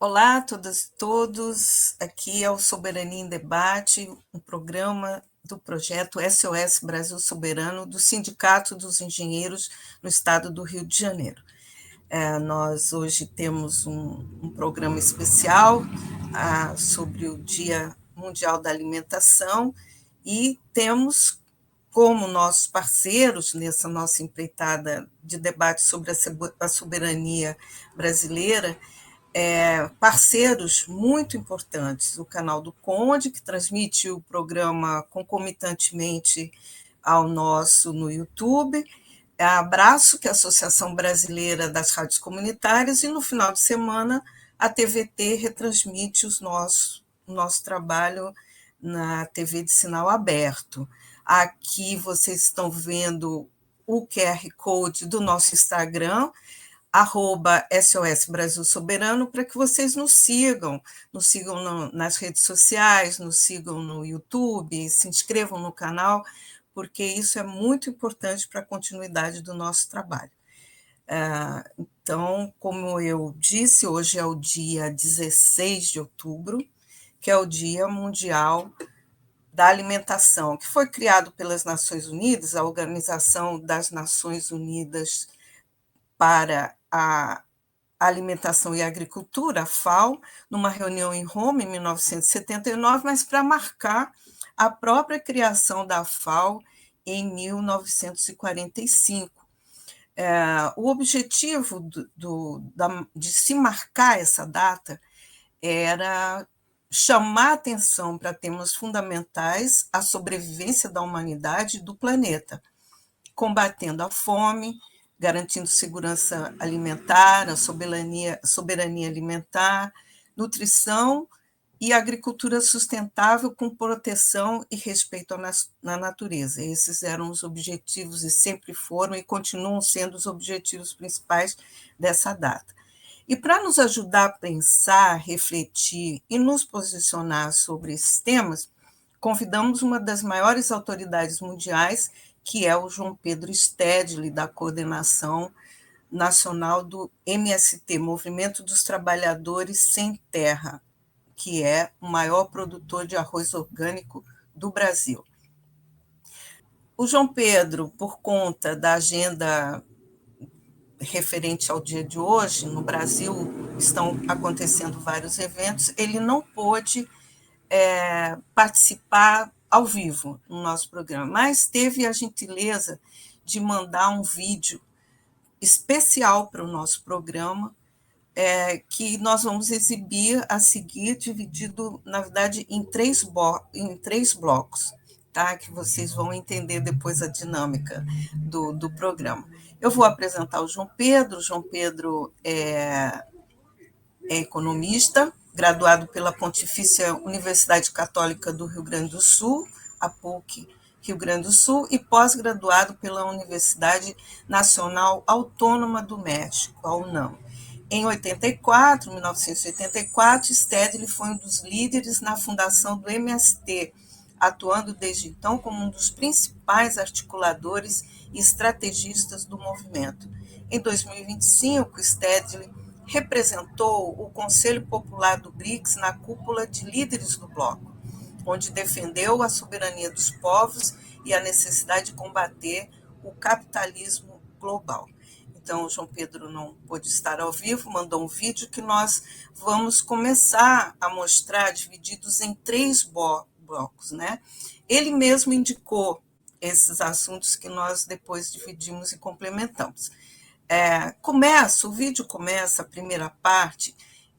Olá a todas e todos, aqui é o Soberania em Debate, um programa do projeto SOS Brasil Soberano do Sindicato dos Engenheiros no estado do Rio de Janeiro. Nós hoje temos um programa especial sobre o Dia Mundial da Alimentação e temos como nossos parceiros nessa nossa empreitada de debate sobre a soberania brasileira, parceiros muito importantes, o canal do Conde, que transmite o programa concomitantemente ao nosso no YouTube, a Abraço, que é a Associação Brasileira das Rádios Comunitárias, e no final de semana a TVT retransmite o nosso trabalho na TV de sinal aberto. Aqui vocês estão vendo o QR Code do nosso Instagram, @SOS Brasil Soberano, para que vocês nos sigam nas redes sociais, nos sigam no YouTube, se inscrevam no canal, porque isso é muito importante para a continuidade do nosso trabalho. Então, como eu disse, hoje é o dia 16 de outubro, que é o Dia Mundial da Alimentação, que foi criado pelas Nações Unidas, a Organização das Nações Unidas para a Alimentação e Agricultura, a FAO, numa reunião em Roma, em 1979, mas para marcar a própria criação da FAO em 1945. O objetivo de se marcar essa data era chamar atenção para temas fundamentais à sobrevivência da humanidade e do planeta, combatendo a fome, garantindo segurança alimentar, a soberania alimentar, nutrição e agricultura sustentável com proteção e respeito na natureza. Esses eram os objetivos e sempre foram e continuam sendo os objetivos principais dessa data. E para nos ajudar a pensar, refletir e nos posicionar sobre esses temas, convidamos uma das maiores autoridades mundiais, que é o João Pedro Stedley, da Coordenação Nacional do MST, Movimento dos Trabalhadores Sem Terra, que é o maior produtor de arroz orgânico do Brasil. O João Pedro, por conta da agenda referente ao dia de hoje, no Brasil estão acontecendo vários eventos, ele não pôde participar ao vivo no nosso programa, mas teve a gentileza de mandar um vídeo especial para o nosso programa, que nós vamos exibir a seguir, dividido, na verdade, em três blocos, tá? Que vocês vão entender depois a dinâmica do programa. Eu vou apresentar o João Pedro. O João Pedro é economista, graduado pela Pontifícia Universidade Católica do Rio Grande do Sul, a PUC Rio Grande do Sul, e pós-graduado pela Universidade Nacional Autônoma do México, a UNAM. Em 1984, Stedley foi um dos líderes na fundação do MST, atuando desde então como um dos principais articuladores e estrategistas do movimento. Em 2025, Stedley representou o Conselho Popular do BRICS na cúpula de líderes do bloco, onde defendeu a soberania dos povos e a necessidade de combater o capitalismo global. Então, o João Pedro não pôde estar ao vivo, mandou um vídeo que nós vamos começar a mostrar, divididos em três blocos, né? Ele mesmo indicou esses assuntos que nós depois dividimos e complementamos. O vídeo começa, a primeira parte,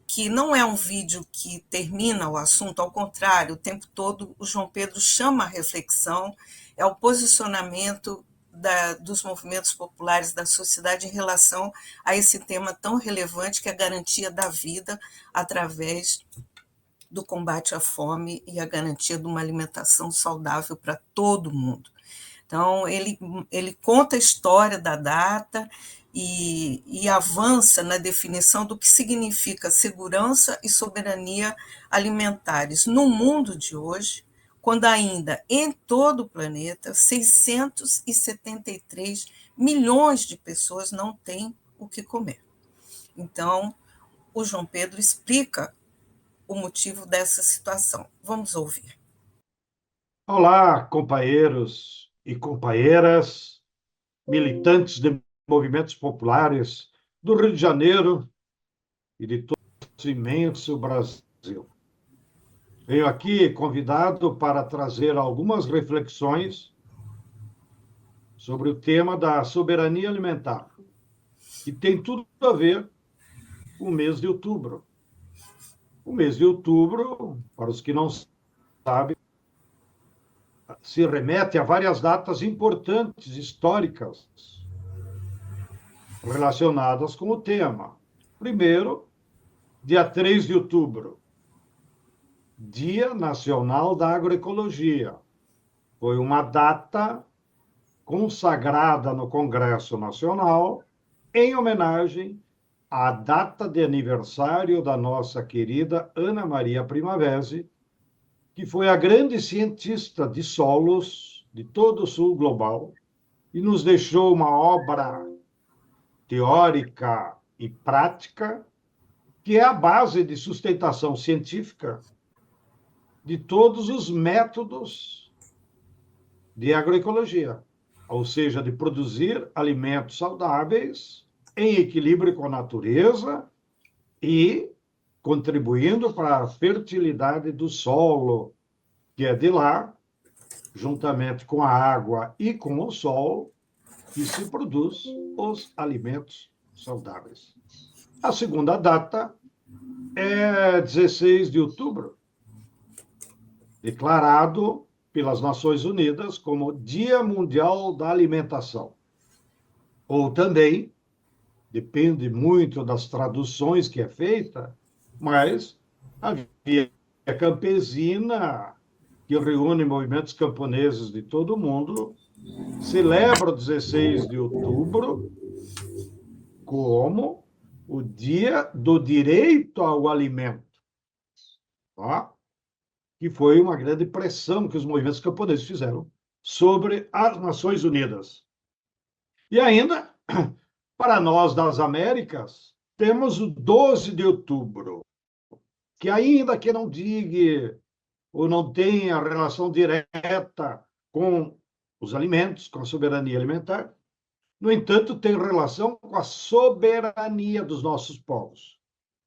que não é um vídeo que termina o assunto, ao contrário, o tempo todo o João Pedro chama a reflexão, é o posicionamento dos movimentos populares da sociedade em relação a esse tema tão relevante que é a garantia da vida através do combate à fome e a garantia de uma alimentação saudável para todo mundo. Então, ele conta a história da data e avança na definição do que significa segurança e soberania alimentares no mundo de hoje, quando ainda em todo o planeta 673 milhões de pessoas não têm o que comer. Então, O João Pedro explica o motivo dessa situação. Vamos ouvir. Olá, companheiros e companheiras, militantes de movimentos populares do Rio de Janeiro e de todo esse imenso Brasil. Venho aqui convidado para trazer algumas reflexões sobre o tema da soberania alimentar, que tem tudo a ver com o mês de outubro. O mês de outubro, para os que não sabem, se remete a várias datas importantes, históricas, relacionadas com o tema. Primeiro, dia 3 de outubro, Dia Nacional da Agroecologia. Foi uma data consagrada no Congresso Nacional em homenagem à data de aniversário da nossa querida Ana Maria Primavera, que foi a grande cientista de solos de todo o sul global e nos deixou uma obra teórica e prática que é a base de sustentação científica de todos os métodos de agroecologia, ou seja, de produzir alimentos saudáveis em equilíbrio com a natureza e contribuindo para a fertilidade do solo, que é de lá, juntamente com a água e com o sol, que se produz os alimentos saudáveis. A segunda data é 16 de outubro, declarado pelas Nações Unidas como Dia Mundial da Alimentação. Ou também, depende muito das traduções que é feita, mas a Via Campesina, que reúne movimentos camponeses de todo o mundo, celebra o 16 de outubro como o Dia do Direito ao Alimento, tá? Que foi uma grande pressão que os movimentos camponeses fizeram sobre as Nações Unidas. E ainda, para nós das Américas, temos o 12 de outubro, que ainda que não diga ou não tenha relação direta com os alimentos, com a soberania alimentar, no entanto, tem relação com a soberania dos nossos povos.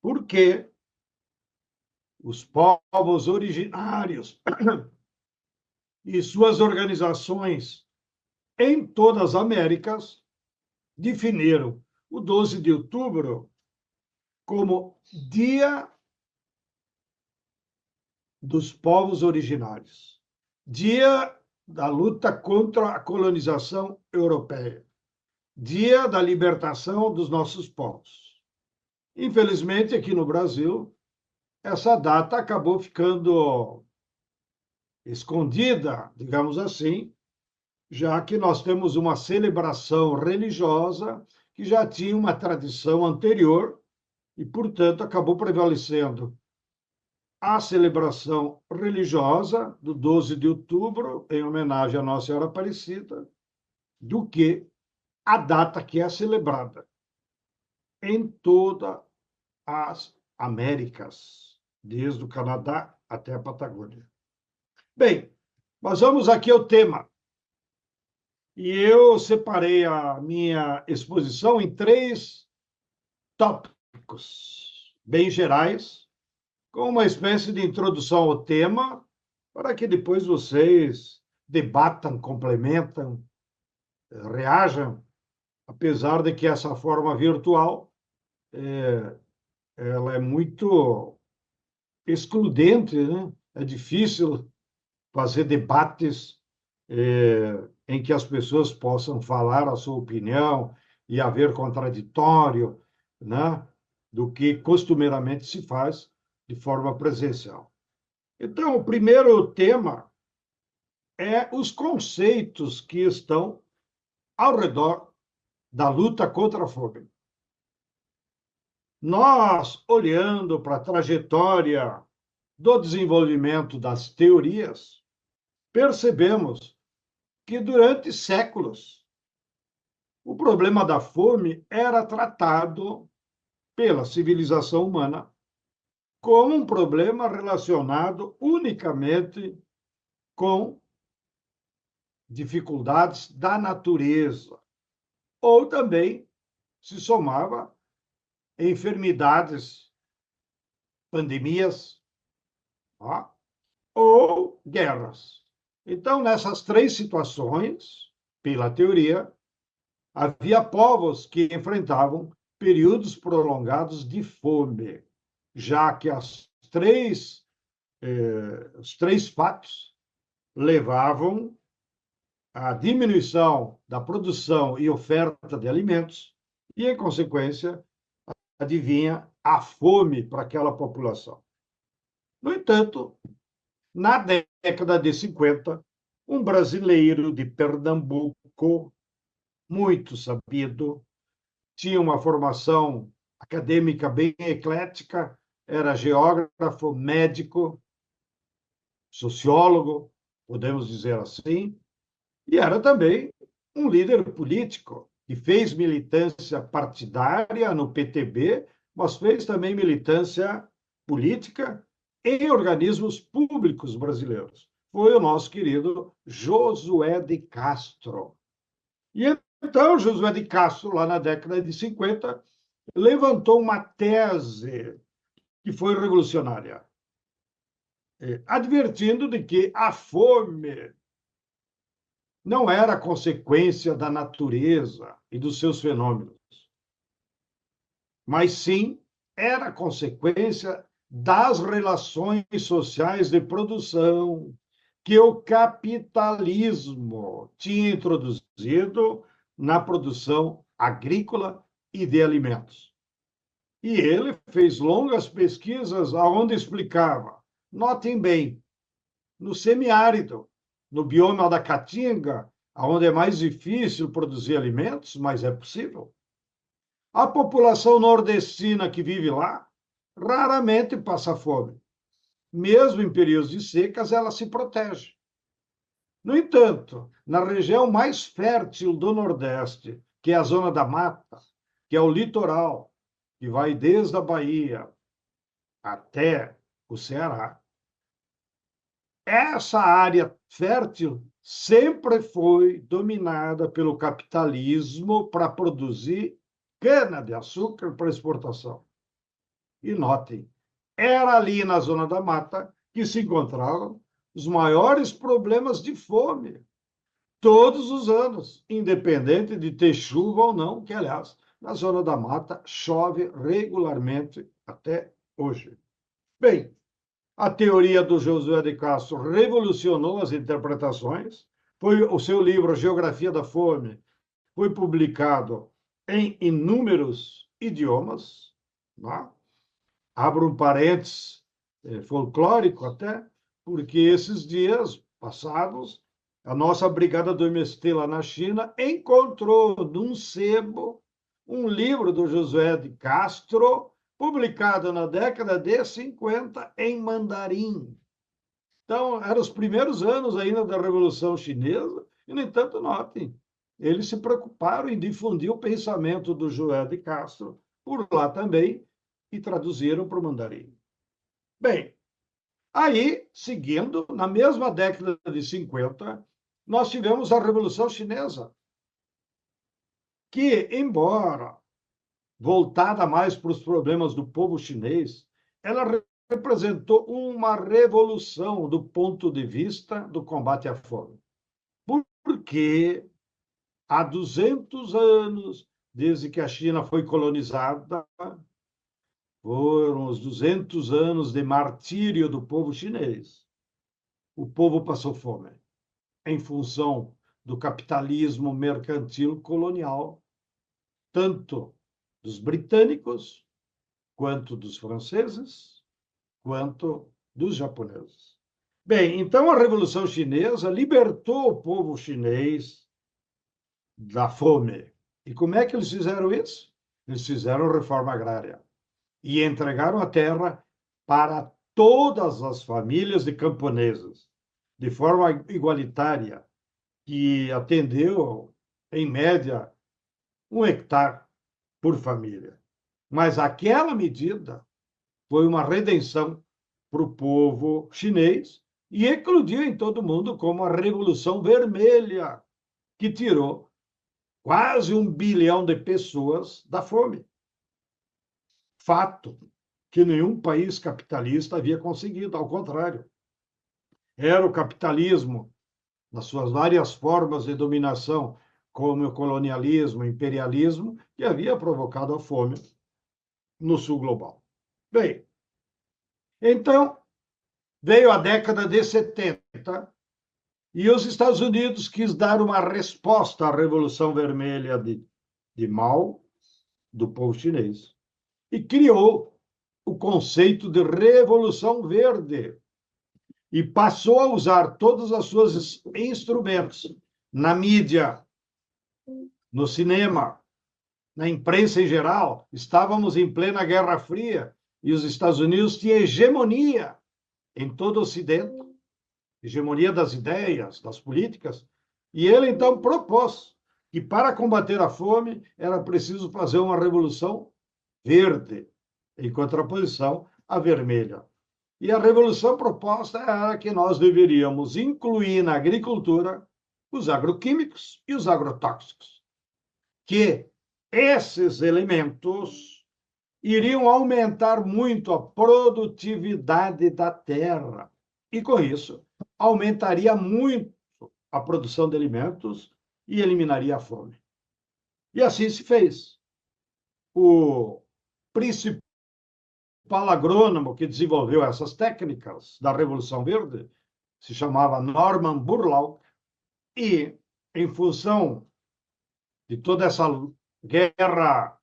Por quê? Os povos originários e suas organizações em todas as Américas definiram o 12 de outubro como Dia dos Povos Originários, Dia da luta contra a colonização europeia, Dia da libertação dos nossos povos. Infelizmente, aqui no Brasil, essa data acabou ficando escondida, digamos assim, já que nós temos uma celebração religiosa que já tinha uma tradição anterior e, portanto, acabou prevalecendo a celebração religiosa do 12 de outubro, em homenagem à Nossa Senhora Aparecida, do que a data que é celebrada em todas as Américas, desde o Canadá até a Patagônia. Bem, mas vamos aqui ao tema. E eu separei a minha exposição em 3 tópicos bem gerais, com uma espécie de introdução ao tema, para que depois vocês debatam, complementam, reajam, apesar de que essa forma virtual ela é muito excludente, né? É difícil fazer debates em que as pessoas possam falar a sua opinião e haver contraditório, né? Do que costumeiramente se faz de forma presencial. Então, o primeiro tema é os conceitos que estão ao redor da luta contra a fome. Nós, olhando para a trajetória do desenvolvimento das teorias, percebemos que durante séculos o problema da fome era tratado pela civilização humana como um problema relacionado unicamente com dificuldades da natureza, ou também se somava enfermidades, pandemias, tá? Ou guerras. Então, nessas três situações, pela teoria, havia povos que enfrentavam períodos prolongados de fome, já que os três fatos levavam à diminuição da produção e oferta de alimentos e, em consequência, adivinha a fome para aquela população. No entanto, na década de 50, um brasileiro de Pernambuco, muito sabido, tinha uma formação acadêmica bem eclética, era geógrafo, médico, sociólogo, podemos dizer assim, e era também um líder político, que fez militância partidária no PTB, mas fez também militância política em organismos públicos brasileiros. Foi o nosso querido Josué de Castro. E então, Josué de Castro, lá na década de 50, levantou uma tese que foi revolucionária, advertindo de que a fome não era consequência da natureza e dos seus fenômenos, mas sim era consequência das relações sociais de produção que o capitalismo tinha introduzido na produção agrícola e de alimentos. E ele fez longas pesquisas onde explicava, notem bem, no semiárido, no bioma da Caatinga, onde é mais difícil produzir alimentos, mas é possível. A população nordestina que vive lá raramente passa fome. Mesmo em períodos de secas, ela se protege. No entanto, na região mais fértil do Nordeste, que é a zona da mata, que é o litoral, que vai desde a Bahia até o Ceará, essa área fértil sempre foi dominada pelo capitalismo para produzir cana-de-açúcar para exportação. E notem, era ali na zona da mata que se encontravam os maiores problemas de fome, todos os anos, independente de ter chuva ou não, que, aliás, na zona da mata chove regularmente até hoje. Bem, a teoria do Josué de Castro revolucionou as interpretações. Foi o seu livro Geografia da Fome, foi publicado em inúmeros idiomas, né? Abro um parênteses folclórico até, porque esses dias passados, a nossa brigada do MST lá na China encontrou num sebo um livro do Josué de Castro, publicado na década de 50 em mandarim. Então, eram os primeiros anos ainda da Revolução Chinesa, e, no entanto, notem, eles se preocuparam em difundir o pensamento do Josué de Castro por lá também, e traduziram para o mandarim. Bem, aí, seguindo, na mesma década de 50, nós tivemos a Revolução Chinesa, que, embora voltada mais para os problemas do povo chinês, ela representou uma revolução do ponto de vista do combate à fome. Porque há 200 anos, desde que a China foi colonizada, foram os 200 anos de martírio do povo chinês. O povo passou fome em função do capitalismo mercantil colonial, tanto dos britânicos, quanto dos franceses, quanto dos japoneses. Bem, então a Revolução Chinesa libertou o povo chinês da fome. E como é que eles fizeram isso? Eles fizeram reforma agrária e entregaram a terra para todas as famílias de camponeses, de forma igualitária, que atendeu, em média, 1 hectare por família. Mas aquela medida foi uma redenção para o povo chinês e eclodiu em todo mundo como a Revolução Vermelha, que tirou quase 1 bilhão de pessoas da fome. Fato que nenhum país capitalista havia conseguido, ao contrário. Era o capitalismo, nas suas várias formas de dominação, como o colonialismo, o imperialismo, que havia provocado a fome no sul global. Bem, então veio a década de 70 e os Estados Unidos quis dar uma resposta à Revolução Vermelha de Mao, do povo chinês, e criou o conceito de Revolução Verde e passou a usar todos os seus instrumentos na mídia, no cinema, na imprensa em geral. Estávamos em plena Guerra Fria e os Estados Unidos tinham hegemonia em todo o Ocidente, hegemonia das ideias, das políticas, e ele então propôs que para combater a fome era preciso fazer uma revolução verde, em contraposição à vermelha. E a revolução proposta era que nós deveríamos incluir na agricultura os agroquímicos e os agrotóxicos, que esses elementos iriam aumentar muito a produtividade da terra. E, com isso, aumentaria muito a produção de alimentos e eliminaria a fome. E assim se fez. O principal agrônomo que desenvolveu essas técnicas da Revolução Verde se chamava Norman Borlaug, e, em função de toda essa guerra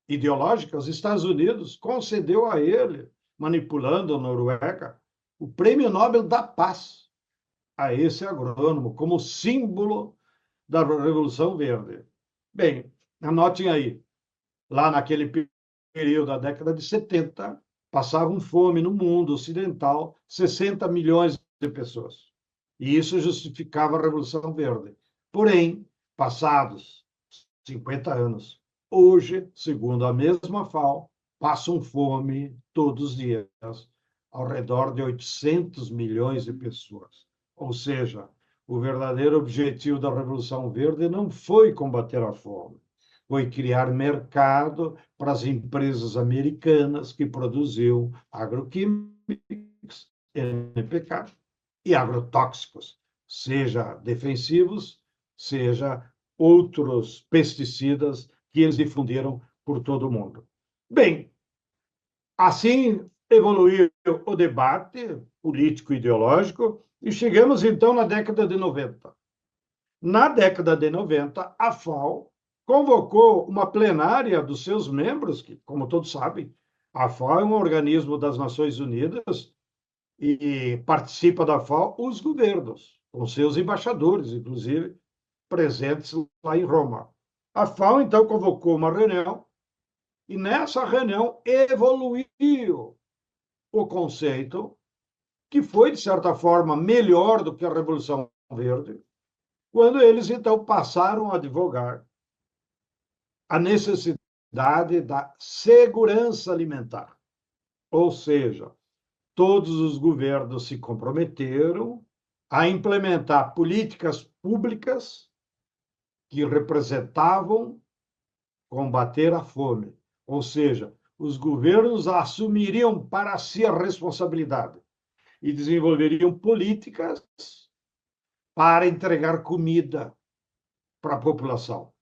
ideológica, os Estados Unidos concedeu a ele, manipulando a Noruega, o Prêmio Nobel da Paz a esse agrônomo, como símbolo da Revolução Verde. Bem, anotem aí, lá naquele período da década de 70, passavam fome no mundo ocidental 60 milhões de pessoas. E isso justificava a Revolução Verde. Porém, passados 50 anos, hoje, segundo a mesma FAO, passam fome todos os dias, ao redor de 800 milhões de pessoas. Ou seja, o verdadeiro objetivo da Revolução Verde não foi combater a fome, foi criar mercado para as empresas americanas que produziam agroquímicos, NPK, e agrotóxicos, seja defensivos, seja outros pesticidas que eles difundiram por todo o mundo. Bem, assim evoluiu o debate político-ideológico e chegamos então na década de 90. Na década de 90, a FAO convocou uma plenária dos seus membros, que, como todos sabem, a FAO é um organismo das Nações Unidas e participa da FAO os governos, com seus embaixadores, inclusive, presentes lá em Roma. A FAO, então, convocou uma reunião e, nessa reunião, evoluiu o conceito, que foi, de certa forma, melhor do que a Revolução Verde, quando eles, então, passaram a advogar a necessidade da segurança alimentar. Ou seja, todos os governos se comprometeram a implementar políticas públicas que representavam combater a fome. Ou seja, os governos assumiriam para si a responsabilidade e desenvolveriam políticas para entregar comida para a população.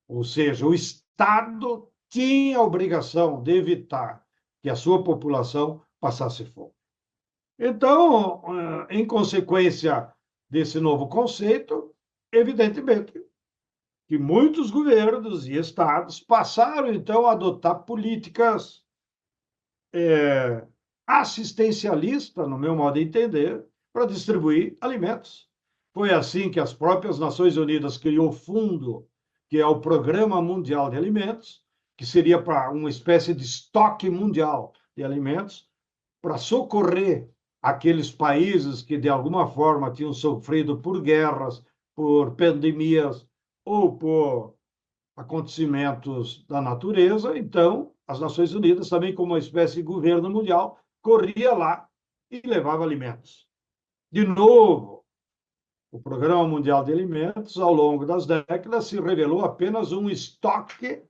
Ou seja, o Estado tinha a obrigação de evitar que a sua população passasse fome. Então, em consequência desse novo conceito, evidentemente que muitos governos e estados passaram, então, a adotar políticas assistencialistas, no meu modo de entender, para distribuir alimentos. Foi assim que as próprias Nações Unidas criou o fundo, que é o Programa Mundial de Alimentos, que seria para uma espécie de estoque mundial de alimentos, para socorrer aqueles países que, de alguma forma, tinham sofrido por guerras, por pandemias ou por acontecimentos da natureza, então as Nações Unidas, também como uma espécie de governo mundial, corria lá e levava alimentos. De novo, o Programa Mundial de Alimentos, ao longo das décadas, se revelou apenas um estoque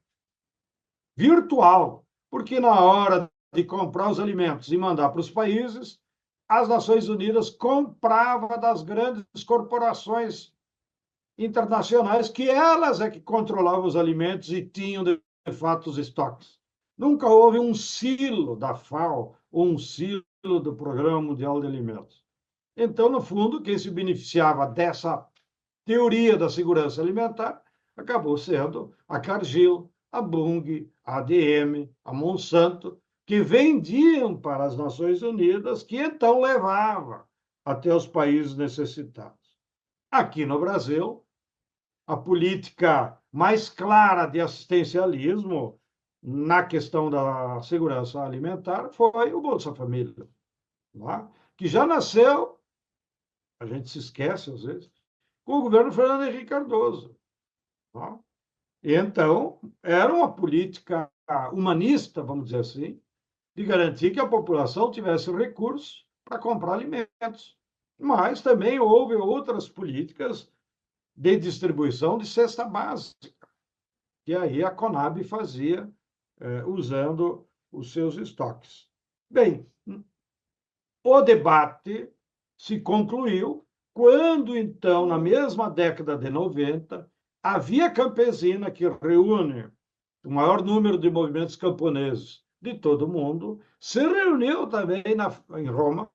virtual, porque na hora de comprar os alimentos e mandar para os países, as Nações Unidas compravam das grandes corporações internacionais, que elas é que controlavam os alimentos e tinham, de fato, os estoques. Nunca houve um silo da FAO ou um silo do Programa Mundial de Alimentos. Então, no fundo, quem se beneficiava dessa teoria da segurança alimentar acabou sendo a Cargill, a Bunge, a ADM, a Monsanto, que vendiam para as Nações Unidas, que então levava até os países necessitados. Aqui no Brasil, a política mais clara de assistencialismo na questão da segurança alimentar foi o Bolsa Família, não, que já nasceu, a gente se esquece às vezes, com o governo Fernando Henrique Cardoso. Não? E então, era uma política humanista, vamos dizer assim, de garantir que a população tivesse recursos para comprar alimentos. Mas também houve outras políticas de distribuição de cesta básica, que aí a Conab fazia usando os seus estoques. Bem, o debate se concluiu quando, então, na mesma década de 90, a Via Campesina, que reúne o maior número de movimentos camponeses de todo o mundo, se reuniu também em Roma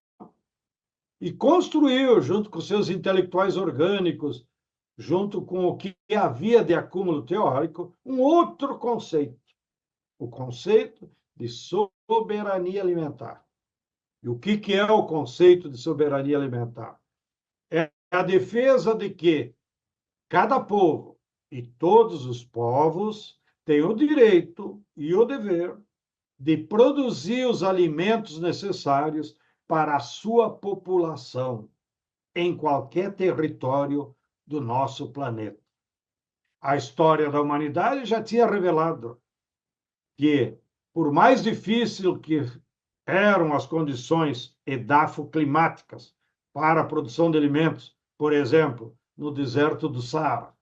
e construiu, junto com seus intelectuais orgânicos, junto com o que havia de acúmulo teórico, um outro conceito, o conceito de soberania alimentar. E o que é o conceito de soberania alimentar? É a defesa de que cada povo e todos os povos têm o direito e o dever de produzir os alimentos necessários para a sua população em qualquer território do nosso planeta. A história da humanidade já tinha revelado que, por mais difícil que eram as condições edafoclimáticas para a produção de alimentos, por exemplo, no deserto do Saara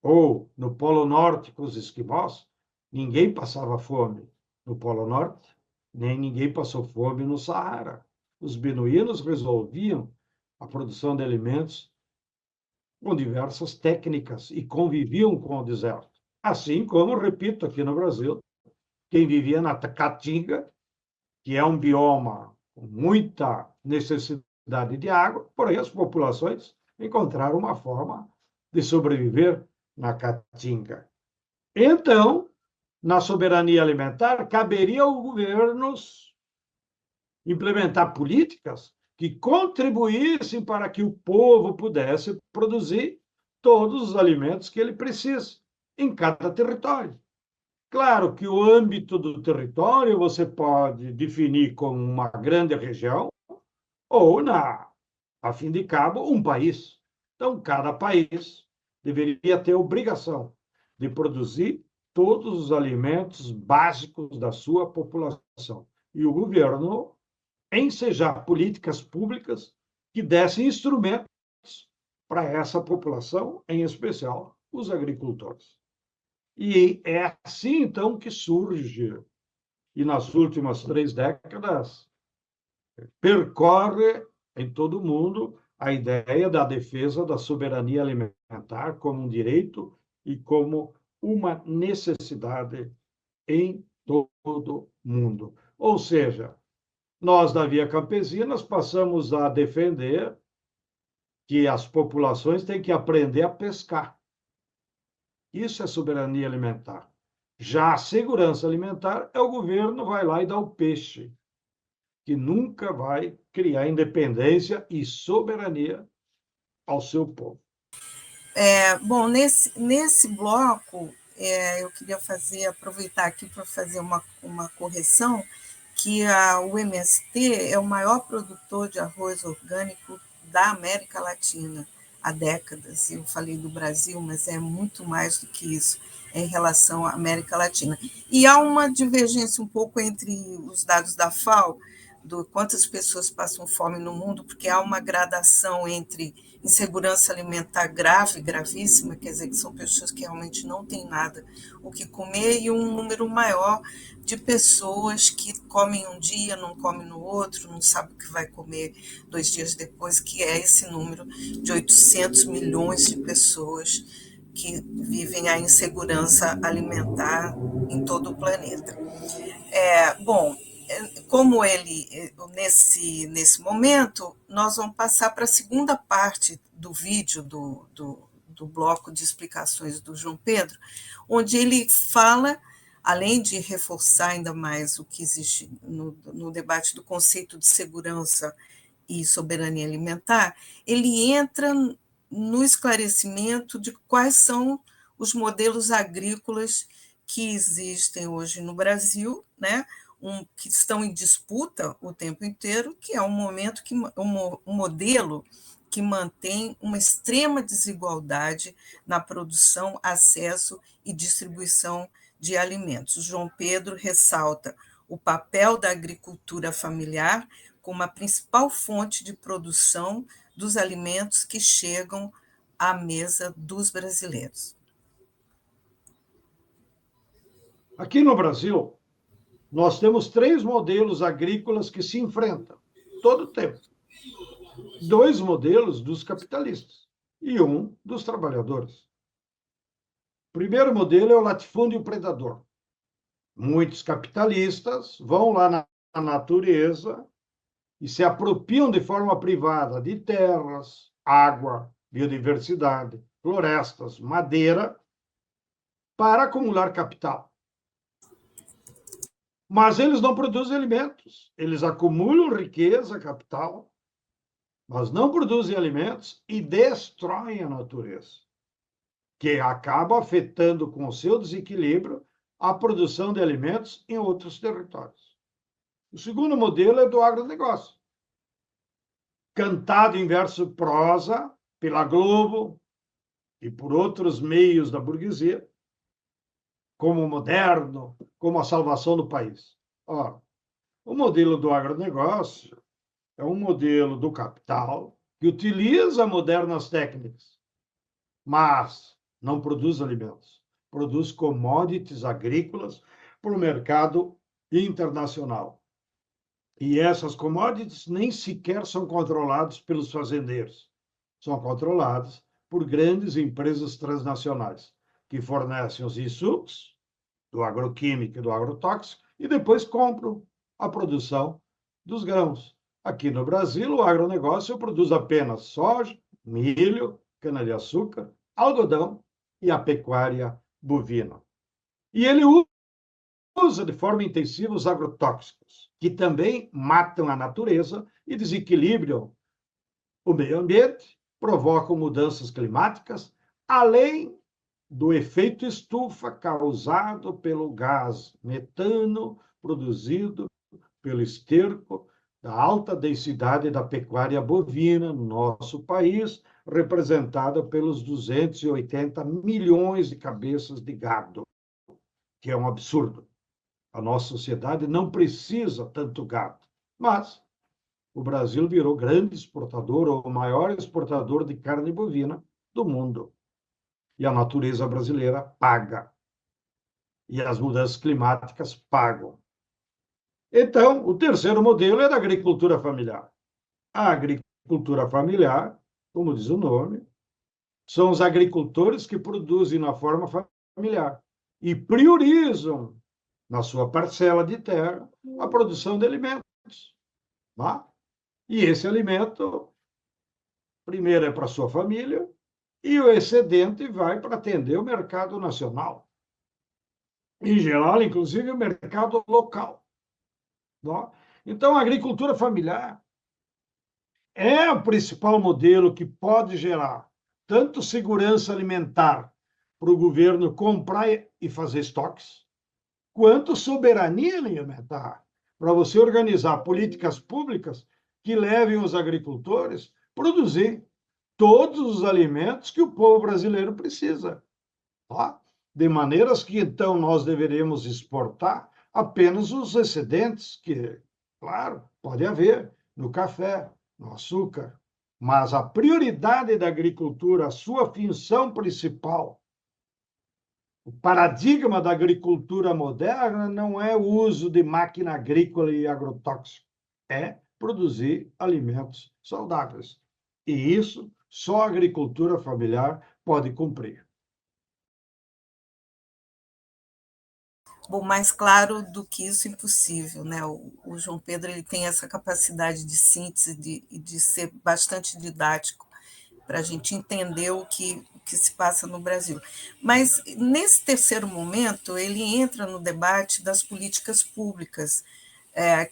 ou no Polo Norte com os esquimós, ninguém passava fome no Polo Norte, nem ninguém passou fome no Saara. Os beduínos resolviam a produção de alimentos com diversas técnicas e conviviam com o deserto. Assim como, repito, aqui no Brasil, quem vivia na Caatinga, que é um bioma com muita necessidade de água, porém as populações encontraram uma forma de sobreviver na Caatinga. Então, na soberania alimentar, caberia aos governos implementar políticas que contribuíssem para que o povo pudesse produzir todos os alimentos que ele precisa em cada território. Claro que o âmbito do território você pode definir como uma grande região ou, a fim de cabo, um país. Então, cada país deveria ter a obrigação de produzir todos os alimentos básicos da sua população. E o governo ensejar políticas públicas que dessem instrumentos para essa população, em especial os agricultores. E é assim, então, que surge, e nas últimas 3 décadas, percorre em todo o mundo a ideia da defesa da soberania alimentar como um direito e como uma necessidade em todo o mundo. Ou seja, nós, da Via Campesinas, passamos a defender que as populações têm que aprender a pescar. Isso é soberania alimentar. Já a segurança alimentar é o governo vai lá e dá o peixe, que nunca vai criar independência e soberania ao seu povo. Bom, nesse bloco, eu queria aproveitar aqui para fazer uma correção, que o MST é o maior produtor de arroz orgânico da América Latina. há décadas. Eu falei do Brasil, mas é muito mais do que isso em relação à América Latina. E há uma divergência um pouco entre os dados da FAO, do quantas pessoas passam fome no mundo, porque há uma gradação entre insegurança alimentar grave, gravíssima, quer dizer, que são pessoas que realmente não têm nada o que comer, e um número maior de pessoas que comem um dia, não comem no outro, não sabem o que vai comer 2 dias depois, que é esse número de 800 milhões de pessoas que vivem a insegurança alimentar em todo o planeta. Bom, como nesse momento, nós vamos passar para a segunda parte do vídeo do bloco de explicações do João Pedro, onde ele fala, além de reforçar ainda mais o que existe no debate do conceito de segurança e soberania alimentar, ele entra no esclarecimento de quais são os modelos agrícolas que existem hoje no Brasil, né? Que estão em disputa o tempo inteiro, que é um modelo que mantém uma extrema desigualdade na produção, acesso e distribuição de alimentos. O João Pedro ressalta o papel da agricultura familiar como a principal fonte de produção dos alimentos que chegam à mesa dos brasileiros. Aqui no Brasil, nós temos 3 modelos agrícolas que se enfrentam todo o tempo. 2 modelos dos capitalistas e um dos trabalhadores. O primeiro modelo é o latifúndio predador. Muitos capitalistas vão lá na natureza e se apropriam de forma privada de terras, água, biodiversidade, florestas, madeira, para acumular capital. Mas eles não produzem alimentos. Eles acumulam riqueza, capital, mas não produzem alimentos e destroem a natureza, que acaba afetando com o seu desequilíbrio a produção de alimentos em outros territórios. O segundo modelo é do agronegócio, cantado em verso prosa pela Globo e por outros meios da burguesia, como o moderno, como a salvação do país. Ora, o modelo do agronegócio é um modelo do capital que utiliza modernas técnicas, mas não produz alimentos, produz commodities agrícolas para o mercado internacional. E essas commodities nem sequer são controladas pelos fazendeiros, são controladas por grandes empresas transnacionais, que fornecem os insumos do agroquímico e do agrotóxico e depois compram a produção dos grãos. Aqui no Brasil, o agronegócio produz apenas soja, milho, cana-de-açúcar, algodão e a pecuária bovina. E ele usa de forma intensiva os agrotóxicos, que também matam a natureza e desequilibram o meio ambiente, provocam mudanças climáticas, além do efeito estufa causado pelo gás metano produzido pelo esterco da alta densidade da pecuária bovina no nosso país, representada pelos 280 milhões de cabeças de gado, que é um absurdo. A nossa sociedade não precisa tanto gado, mas o Brasil virou grande exportador, ou o maior exportador de carne bovina do mundo. E a natureza brasileira paga. E as mudanças climáticas pagam. Então, o terceiro modelo é da agricultura familiar. A agricultura familiar, como diz o nome, são os agricultores que produzem na forma familiar e priorizam, na sua parcela de terra, a produção de alimentos. Tá? E esse alimento, primeiro, é para a sua família, e o excedente vai para atender o mercado nacional. Em geral, inclusive, o mercado local. Tá? Então, a agricultura familiar é o principal modelo que pode gerar tanto segurança alimentar para o governo comprar e fazer estoques, quanto soberania alimentar, para você organizar políticas públicas que levem os agricultores a produzir todos os alimentos que o povo brasileiro precisa. Tá? De maneiras que, então, nós deveríamos exportar apenas os excedentes, que, claro, pode haver no café, no açúcar, mas a prioridade da agricultura, a sua função principal, o paradigma da agricultura moderna não é o uso de máquina agrícola e agrotóxico, é produzir alimentos saudáveis. E isso só a agricultura familiar pode cumprir. Bom, mais claro do que isso, impossível, né? O João Pedro ele tem essa capacidade de síntese, de ser bastante didático, para a gente entender o que se passa no Brasil. Mas, nesse terceiro momento, ele entra no debate das políticas públicas,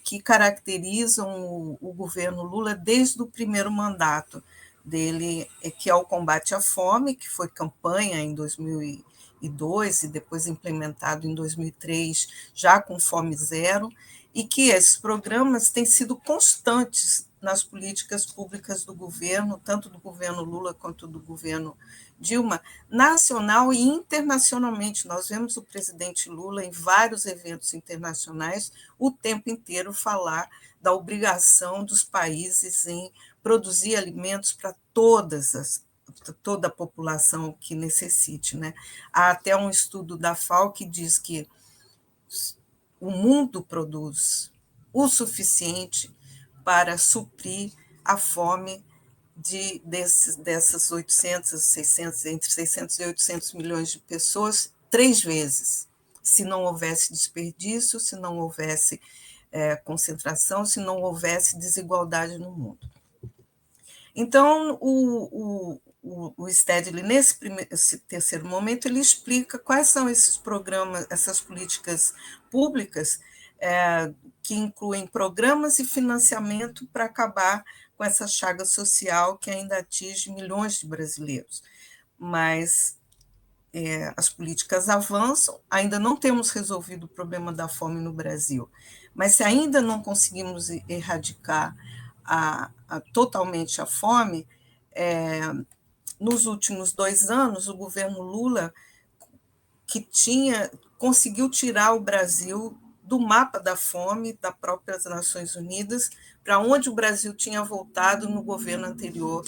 que caracterizam o governo Lula desde o primeiro mandato dele, que é o combate à fome, que foi campanha em 2002 e depois implementado em 2003, já com Fome Zero, e que esses programas têm sido constantes nas políticas públicas do governo, tanto do governo Lula quanto do governo Dilma, nacional e internacionalmente. Nós vemos o presidente Lula em vários eventos internacionais o tempo inteiro falar da obrigação dos países em produzir alimentos para toda a população que necessite, né? Há até um estudo da FAO que diz que o mundo produz o suficiente para suprir a fome dessas 800, 600, entre 600 e 800 milhões de pessoas 3 vezes. Se não houvesse desperdício, se não houvesse concentração, se não houvesse desigualdade no mundo. Então, o Stedley, nesse terceiro momento, ele explica quais são esses programas, essas políticas públicas, que incluem programas e financiamento para acabar com essa chaga social que ainda atinge milhões de brasileiros. Mas as políticas avançam, ainda não temos resolvido o problema da fome no Brasil, mas se ainda não conseguimos erradicar totalmente a fome, nos últimos 2 anos, o governo Lula, que conseguiu tirar o Brasil do mapa da fome das próprias Nações Unidas, para onde o Brasil tinha voltado no governo anterior,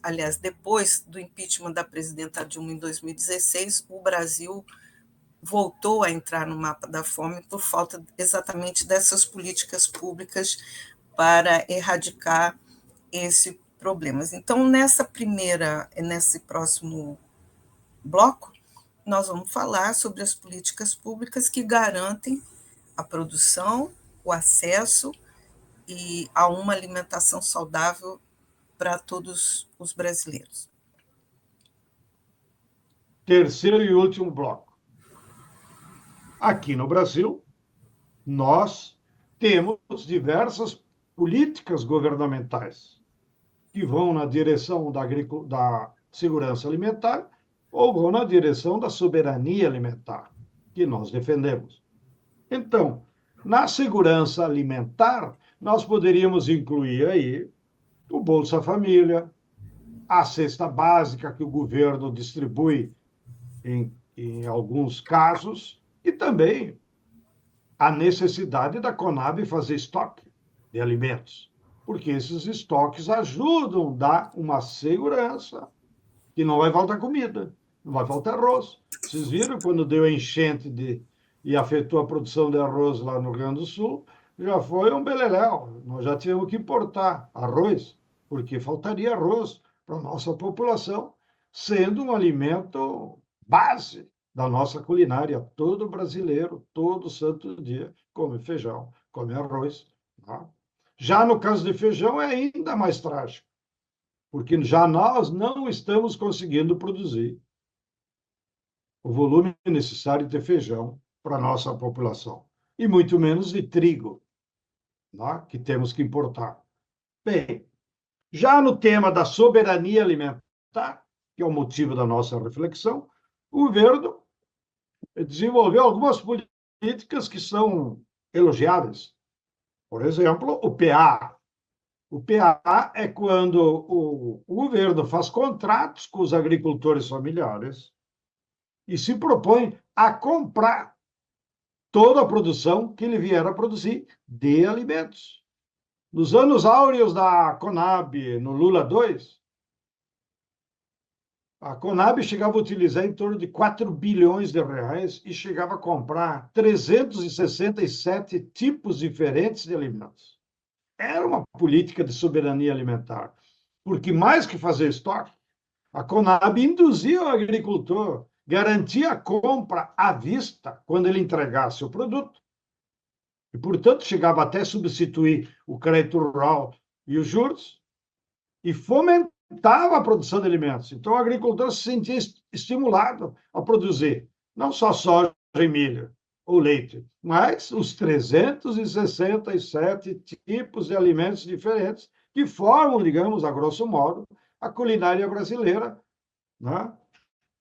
aliás, depois do impeachment da presidenta Dilma em 2016, o Brasil voltou a entrar no mapa da fome por falta exatamente dessas políticas públicas para erradicar esse problema. Então, nesse próximo bloco, nós vamos falar sobre as políticas públicas que garantem a produção, o acesso e a uma alimentação saudável para todos os brasileiros. Terceiro e último bloco. Aqui no Brasil, nós temos diversas políticas governamentais que vão na direção da segurança alimentar ou vão na direção da soberania alimentar, que nós defendemos. Então, na segurança alimentar, nós poderíamos incluir aí o Bolsa Família, a cesta básica que o governo distribui em alguns casos, e também a necessidade da Conab fazer estoque de alimentos, porque esses estoques ajudam a dar uma segurança que não vai faltar comida, não vai faltar arroz. Vocês viram quando deu enchente e afetou a produção de arroz lá no Rio Grande do Sul, já foi um beleléu. Nós já tínhamos que importar arroz, porque faltaria arroz para a nossa população, sendo um alimento base da nossa culinária. Todo brasileiro, todo santo dia, come feijão, come arroz. Tá? Já no caso de feijão, é ainda mais trágico, porque já nós não estamos conseguindo produzir o volume necessário de feijão para a nossa população, e muito menos de trigo, né, que temos que importar. Bem, já no tema da soberania alimentar, que é o motivo da nossa reflexão, o governo desenvolveu algumas políticas que são elogiáveis. Por exemplo, o PA, O PA é quando o governo faz contratos com os agricultores familiares e se propõe a comprar toda a produção que ele vier a produzir de alimentos. Nos anos áureos da Conab, no Lula 2, a Conab chegava a utilizar em torno de 4 bilhões de reais e chegava a comprar 367 tipos diferentes de alimentos. Era uma política de soberania alimentar, porque mais que fazer estoque, a Conab induzia o agricultor, garantia a compra à vista quando ele entregasse o produto, e, portanto, chegava até a substituir o crédito rural e os juros, e fomentava a produção de alimentos. Então, o agricultor se sentia estimulado a produzir não só soja e milho ou leite, mas os 367 tipos de alimentos diferentes que formam, digamos, a grosso modo, a culinária brasileira, né?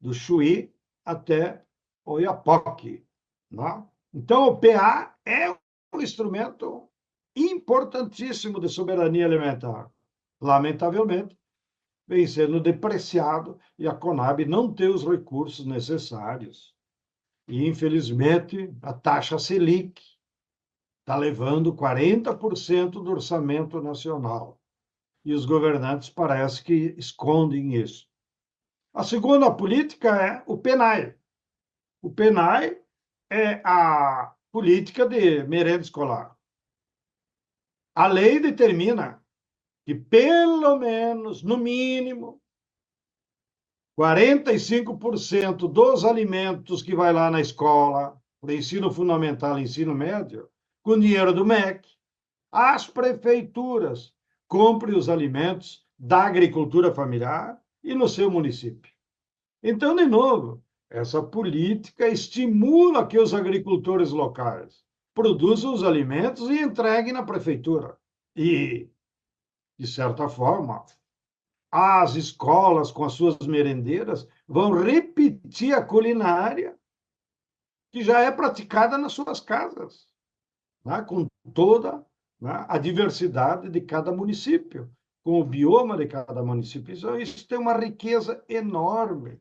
Do chuí até o iapoque. Né? Então, o PA é um instrumento importantíssimo de soberania alimentar. Lamentavelmente, vem sendo depreciado e a Conab não tem os recursos necessários. E, infelizmente, a taxa Selic está levando 40% do orçamento nacional. E os governantes parece que escondem isso. A segunda política é o PENAE. O PENAE é a política de merenda escolar. A lei determina que, pelo menos, no mínimo, 45% dos alimentos que vai lá na escola, para ensino fundamental e ensino médio, com dinheiro do MEC, as prefeituras comprem os alimentos da agricultura familiar e no seu município. Então, de novo, essa política estimula que os agricultores locais produzam os alimentos e entreguem na prefeitura. E, de certa forma, as escolas, com as suas merendeiras, vão repetir a culinária que já é praticada nas suas casas, né? Com toda, né, a diversidade de cada município, com o bioma de cada município. Isso tem uma riqueza enorme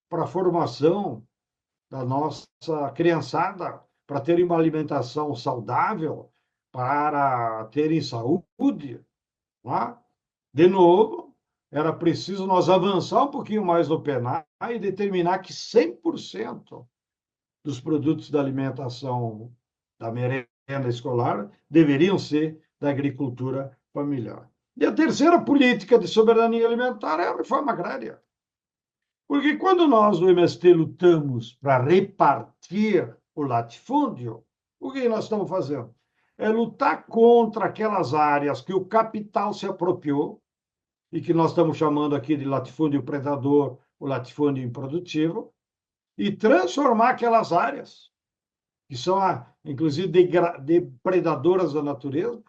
para a formação da nossa criançada, para terem uma alimentação saudável, para terem saúde. Né? De novo, era preciso nós avançar um pouquinho mais no PENAE e determinar que 100% dos produtos da alimentação da merenda escolar deveriam ser da agricultura familiar. E a terceira política de soberania alimentar é a reforma agrária. Porque quando nós, do MST, lutamos para repartir o latifúndio, o que nós estamos fazendo? É lutar contra aquelas áreas que o capital se apropriou, e que nós estamos chamando aqui de latifúndio predador, o latifúndio improdutivo, e transformar aquelas áreas, que são, inclusive, depredadoras da natureza,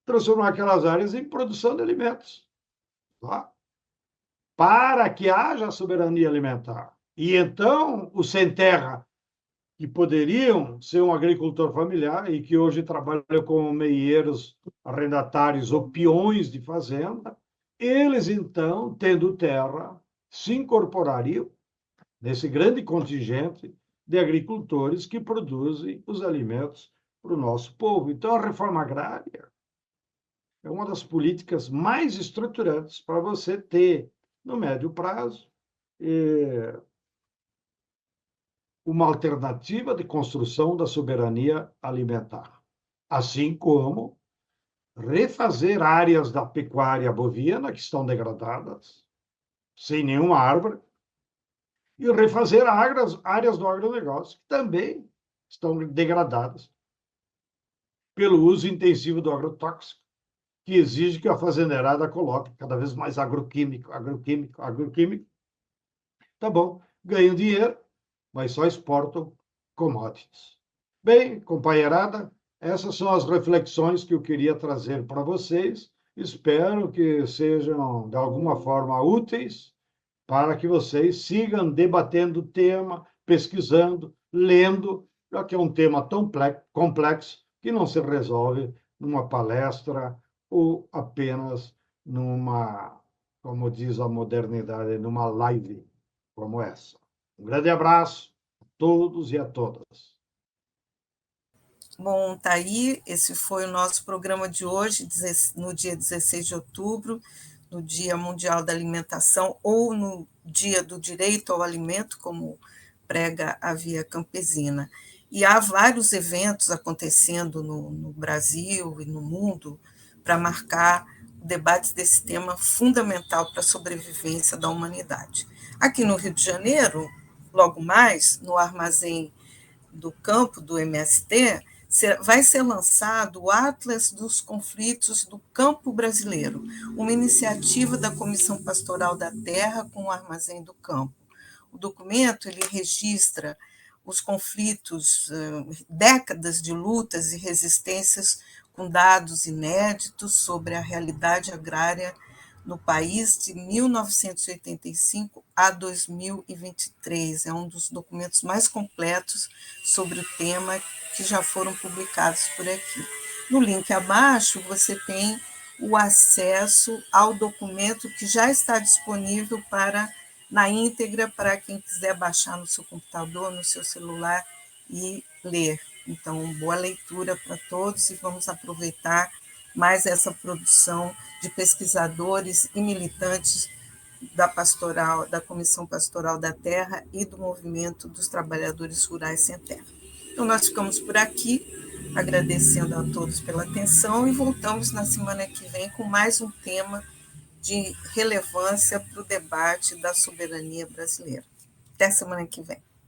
transformar aquelas áreas em produção de alimentos. Tá? Para que haja soberania alimentar. E então, os sem terra, que poderiam ser um agricultor familiar e que hoje trabalham como meieiros, arrendatários ou peões de fazenda, eles, então, tendo terra, se incorporariam nesse grande contingente de agricultores que produzem os alimentos para o nosso povo. Então, a reforma agrária é uma das políticas mais estruturantes para você ter, no médio prazo, uma alternativa de construção da soberania alimentar, assim como refazer áreas da pecuária bovina que estão degradadas, sem nenhuma árvore, e refazer áreas do agronegócio que também estão degradadas pelo uso intensivo do agrotóxico, que exige que a fazendeirada coloque cada vez mais agroquímico. Tá bom, ganham dinheiro, mas só exportam commodities. Bem, companheirada, essas são as reflexões que eu queria trazer para vocês. Espero que sejam, de alguma forma, úteis para que vocês sigam debatendo o tema, pesquisando, lendo, já que é um tema tão complexo que não se resolve numa palestra ou apenas numa, como diz a modernidade, numa live como essa. Um grande abraço a todos e a todas. Bom, tá aí, esse foi o nosso programa de hoje, no dia 16 de outubro, no Dia Mundial da Alimentação, ou no Dia do Direito ao Alimento, como prega a Via Campesina. E há vários eventos acontecendo no Brasil e no mundo para marcar debates desse tema fundamental para a sobrevivência da humanidade. Aqui no Rio de Janeiro, logo mais, no armazém do campo do MST, vai ser lançado o Atlas dos Conflitos do Campo Brasileiro, uma iniciativa da Comissão Pastoral da Terra com o Armazém do Campo. O documento ele registra os conflitos, décadas de lutas e resistências com dados inéditos sobre a realidade agrária no país de 1985 a 2023. É um dos documentos mais completos sobre o tema que já foram publicados por aqui. No link abaixo, você tem o acesso ao documento que já está disponível na íntegra para quem quiser baixar no seu computador, no seu celular e ler. Então, boa leitura para todos e vamos aproveitar mais essa produção de pesquisadores e militantes da Comissão Pastoral da Terra e do Movimento dos Trabalhadores Rurais Sem Terra. Então, nós ficamos por aqui, agradecendo a todos pela atenção e voltamos na semana que vem com mais um tema de relevância para o debate da soberania brasileira. Até semana que vem.